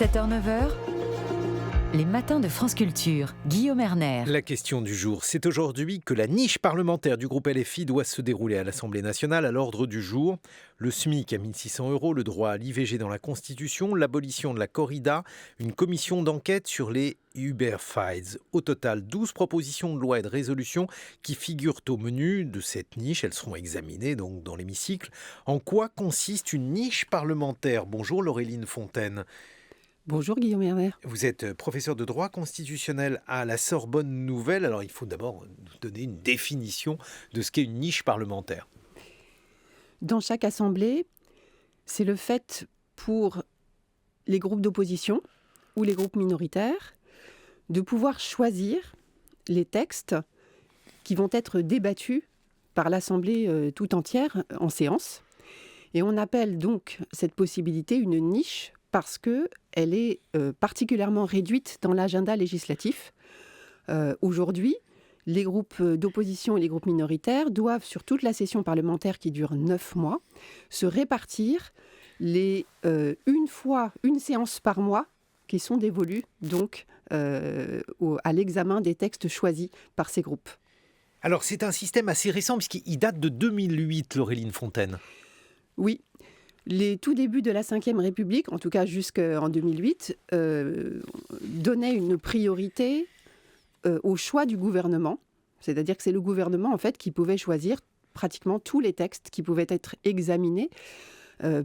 7h-9h, les matins de France Culture. Guillaume Erner. La question du jour, c'est aujourd'hui que la niche parlementaire du groupe LFI doit se dérouler à l'Assemblée nationale. À l'ordre du jour, le SMIC à 1 600 €, le droit à l'IVG dans la Constitution, l'abolition de la corrida, une commission d'enquête sur les Uber Files. Au total, 12 propositions de loi et de résolution qui figurent au menu de cette niche. Elles seront examinées donc dans l'hémicycle. En quoi consiste une niche parlementaire ? Bonjour Laureline Fontaine. Bonjour Guillaume Erner. Vous êtes professeur de droit constitutionnel à la Sorbonne Nouvelle. Alors il faut d'abord nous donner une définition de ce qu'est une niche parlementaire. Dans chaque assemblée, c'est le fait pour les groupes d'opposition ou les groupes minoritaires de pouvoir choisir les textes qui vont être débattus par l'Assemblée tout entière en séance. Et on appelle donc cette possibilité une niche parce qu'elle est particulièrement réduite dans l'agenda législatif. Aujourd'hui, les groupes d'opposition et les groupes minoritaires doivent, sur toute la session parlementaire qui dure 9 mois, se répartir une séance par mois qui sont dévolues donc, à l'examen des textes choisis par ces groupes. Alors c'est un système assez récent puisqu'il date de 2008, Laureline Fontaine. Oui. Les tout débuts de la Ve République, en tout cas jusqu'en 2008, donnaient une priorité au choix du gouvernement. C'est-à-dire que c'est le gouvernement en fait, qui pouvait choisir pratiquement tous les textes qui pouvaient être examinés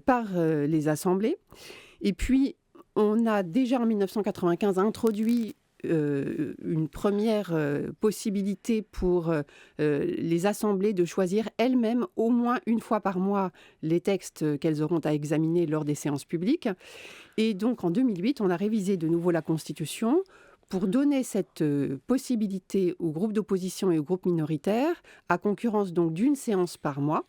par les assemblées. Et puis, on a déjà en 1995 introduit une première possibilité pour les assemblées de choisir elles-mêmes au moins une fois par mois les textes qu'elles auront à examiner lors des séances publiques. Et donc en 2008, on a révisé de nouveau la Constitution pour donner cette possibilité aux groupes d'opposition et aux groupes minoritaires, à concurrence donc d'une séance par mois.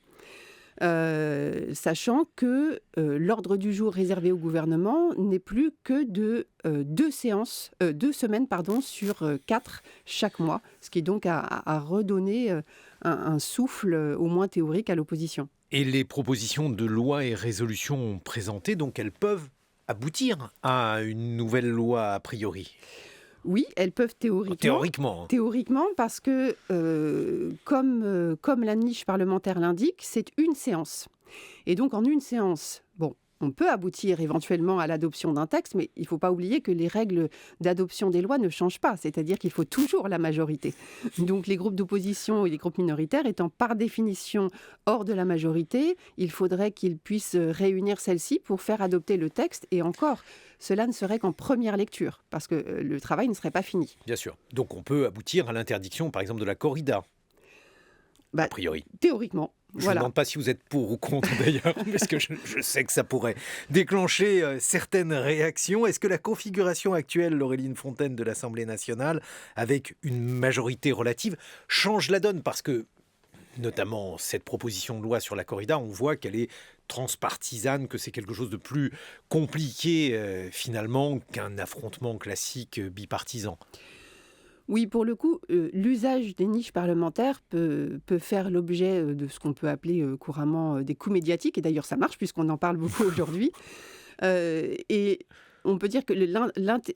Sachant que l'ordre du jour réservé au gouvernement n'est plus que de 2 semaines sur 4 chaque mois, ce qui est donc à redonner un souffle au moins théorique à l'opposition. Et les propositions de loi et résolutions présentées, donc elles peuvent aboutir à une nouvelle loi a priori. Oui, elles peuvent théoriquement. Théoriquement, parce que, comme la niche parlementaire l'indique, c'est une séance. Et donc, en une séance, on peut aboutir éventuellement à l'adoption d'un texte, mais il ne faut pas oublier que les règles d'adoption des lois ne changent pas. C'est-à-dire qu'il faut toujours la majorité. Donc, les groupes d'opposition et les groupes minoritaires étant par définition hors de la majorité, il faudrait qu'ils puissent réunir celle-ci pour faire adopter le texte. Et encore, cela ne serait qu'en première lecture, parce que le travail ne serait pas fini. Bien sûr. Donc, on peut aboutir à l'interdiction, par exemple, de la corrida. A priori. Théoriquement. Je ne vous demande pas si vous êtes pour ou contre d'ailleurs, parce que je sais que ça pourrait déclencher certaines réactions. Est-ce que la configuration actuelle, Laureline Fontaine, de l'Assemblée nationale, avec une majorité relative, change la donne ? Parce que, notamment cette proposition de loi sur la corrida, on voit qu'elle est transpartisane, que c'est quelque chose de plus compliqué finalement qu'un affrontement classique bipartisan. Oui, pour le coup, l'usage des niches parlementaires peut faire l'objet de ce qu'on peut appeler couramment des coups médiatiques. Et d'ailleurs, ça marche puisqu'on en parle beaucoup aujourd'hui. Et on peut dire que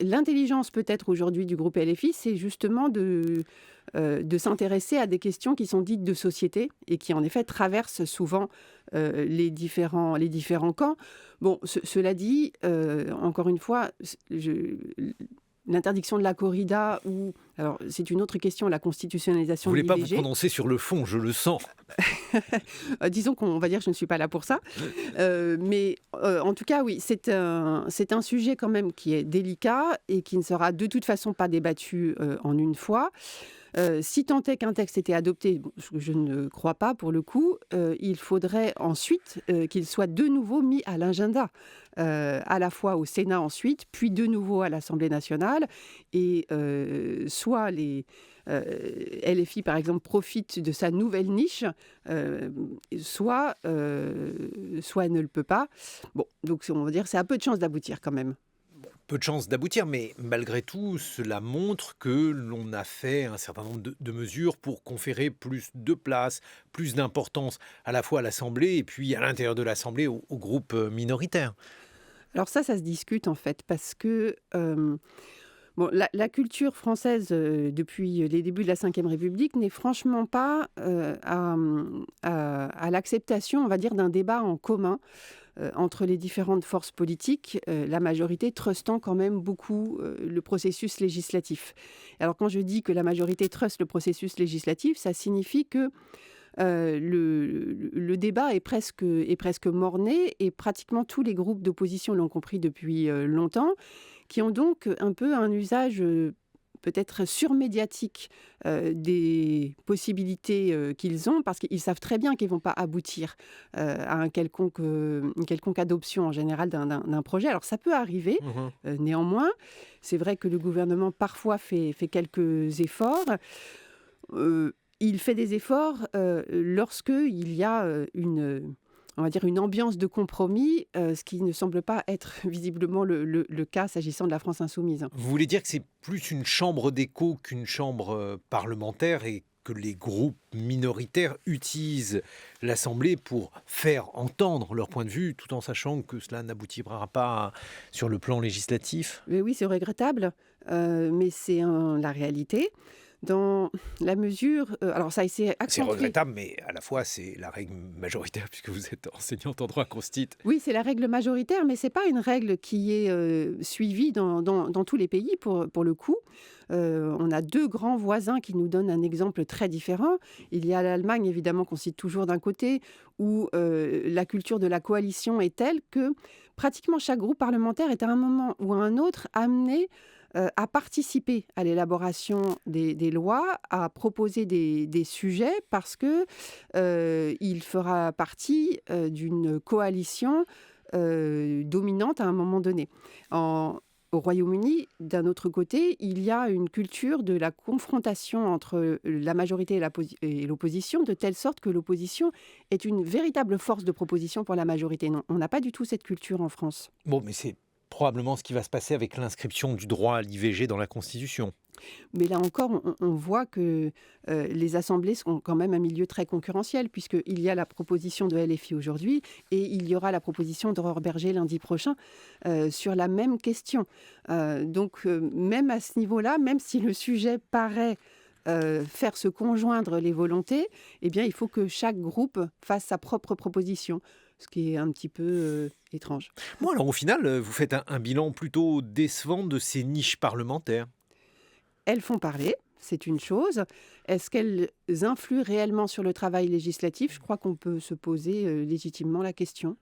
l'intelligence peut-être aujourd'hui du groupe LFI, c'est justement de s'intéresser à des questions qui sont dites de société et qui en effet traversent souvent les différents camps. Bon, cela dit, encore une fois, l'interdiction de la corrida alors c'est une autre question, la constitutionnalisation de l'IVG. Vous ne voulez pas vous prononcer sur le fond, je le sens. Disons qu'on va dire que je ne suis pas là pour ça. Mais en tout cas, oui, c'est un sujet quand même qui est délicat et qui ne sera de toute façon pas débattu en une fois. Si tant est qu'un texte était adopté, ce que je ne crois pas pour le coup, il faudrait ensuite qu'il soit de nouveau mis à l'agenda, à la fois au Sénat ensuite, puis de nouveau à l'Assemblée nationale. Et soit les LFI, par exemple, profitent de sa nouvelle niche, soit elle ne le peut pas. Bon, donc on va dire que c'est un peu de chance d'aboutir quand même. Peu de chances d'aboutir, mais malgré tout, cela montre que l'on a fait un certain nombre de mesures pour conférer plus de place, plus d'importance à la fois à l'Assemblée et puis à l'intérieur de l'Assemblée aux groupes minoritaires. Alors ça se discute en fait, parce que bon, la culture française, depuis les débuts de la Ve République, n'est franchement pas à l'acceptation, on va dire, d'un débat en commun entre les différentes forces politiques, la majorité trustant quand même beaucoup le processus législatif. Alors quand je dis que la majorité truste le processus législatif, ça signifie que le débat est presque mort-né, et pratiquement tous les groupes d'opposition l'ont compris depuis longtemps, qui ont donc un peu un usage peut-être surmédiatique des possibilités qu'ils ont, parce qu'ils savent très bien qu'ils ne vont pas aboutir à une quelconque adoption en général d'un projet. Alors ça peut arriver, néanmoins. C'est vrai que le gouvernement parfois fait quelques efforts. Il fait des efforts lorsqu'il y a on va dire une ambiance de compromis, ce qui ne semble pas être visiblement le cas s'agissant de la France insoumise. Vous voulez dire que c'est plus une chambre d'écho qu'une chambre parlementaire, et que les groupes minoritaires utilisent l'Assemblée pour faire entendre leur point de vue, tout en sachant que cela n'aboutira pas sur le plan législatif? Mais oui, c'est regrettable, mais c'est la réalité. Dans la mesure... alors ça a été C'est accentué. regrettable, mais à la fois c'est la règle majoritaire, puisque vous êtes enseignante en droit constitue. Oui, c'est la règle majoritaire, mais ce n'est pas une règle qui est suivie dans tous les pays, pour le coup. On a deux grands voisins qui nous donnent un exemple très différent. Il y a l'Allemagne, évidemment, qu'on cite toujours d'un côté, où la culture de la coalition est telle que pratiquement chaque groupe parlementaire est à un moment ou à un autre amené à participer à l'élaboration des lois, à proposer des sujets, parce que il fera partie d'une coalition dominante à un moment donné. Au Royaume-Uni, d'un autre côté, il y a une culture de la confrontation entre la majorité et l'opposition, de telle sorte que l'opposition est une véritable force de proposition pour la majorité. Non, on n'a pas du tout cette culture en France. Bon, mais c'est probablement ce qui va se passer avec l'inscription du droit à l'IVG dans la Constitution. Mais là encore, on voit que les assemblées sont quand même un milieu très concurrentiel, puisqu'il y a la proposition de LFI aujourd'hui, et il y aura la proposition d'Aurore Bergé lundi prochain sur la même question. Donc même à ce niveau-là, même si le sujet paraît faire se conjoindre les volontés, eh bien, il faut que chaque groupe fasse sa propre proposition, ce qui est un petit peu étrange. Bon, alors au final, vous faites un bilan plutôt décevant de ces niches parlementaires. Elles font parler, c'est une chose. Est-ce qu'elles influent réellement sur le travail législatif ? Je crois qu'on peut se poser légitimement la question.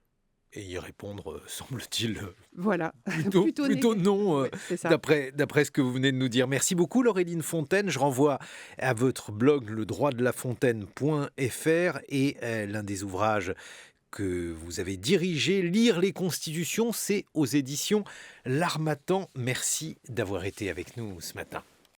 Et y répondre, semble-t-il, Voilà. plutôt non, Ouais, c'est ça. d'après ce que vous venez de nous dire. Merci beaucoup, Laureline Fontaine. Je renvoie à votre blog ledroitdelafontaine.fr, et l'un des ouvrages que vous avez dirigé, Lire les Constitutions, c'est aux éditions L'Harmattan. Merci d'avoir été avec nous ce matin.